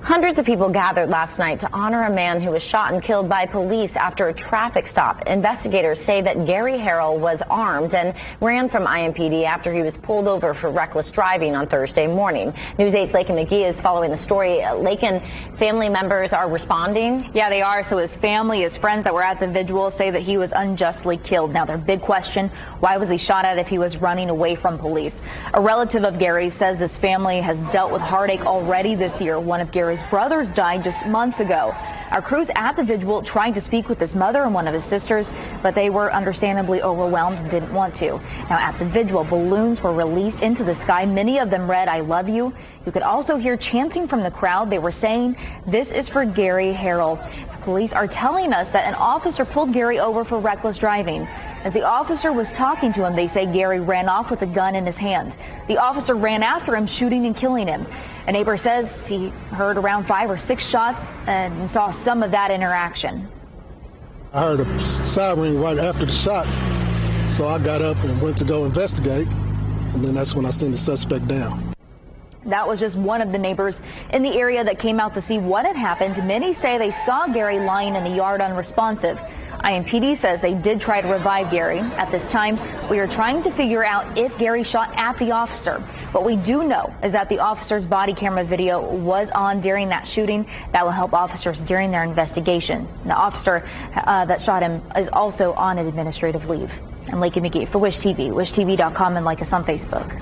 Hundreds of people gathered last night to honor a man who was shot and killed by police after a traffic stop. Investigators say that Gary Harrell was armed and ran from IMPD after he was pulled over for reckless driving on Thursday morning. News 8's Lakin McGee is following the story. Lakin, family members are responding. Yeah, they are. So his family, his friends that were at the vigil say that he was unjustly killed. Now, their big question, why was he shot at if he was running away from police? A relative of Gary says this family has dealt with heartache already this year. One of Gary's brothers died just months ago. Our crews at the vigil tried to speak with his mother and one of his sisters, but they were understandably overwhelmed and didn't want to. Now at the vigil, balloons were released into the sky. Many of them read, "I love you." You could also hear chanting from the crowd. They were saying, "This is for Gary Harrell." Police are telling us that an officer pulled Gary over for reckless driving. As the officer was talking to him, they say Gary ran off with a gun in his hand. The officer ran after him, shooting and killing him. A neighbor says he heard around 5 or 6 shots and saw some of that interaction. I heard a siren right after the shots, so I got up and went to go investigate, and then that's when I seen the suspect down. That was just one of the neighbors in the area that came out to see what had happened. Many say they saw Gary lying in the yard unresponsive. IMPD says they did try to revive Gary. At this time, we are trying to figure out if Gary shot at the officer. What we do know is that the officer's body camera video was on during that shooting. That will help officers during their investigation. The officer that shot him is also on an administrative leave. I'm Lakin McGee for Wish TV, wishtv.com, and like us on Facebook.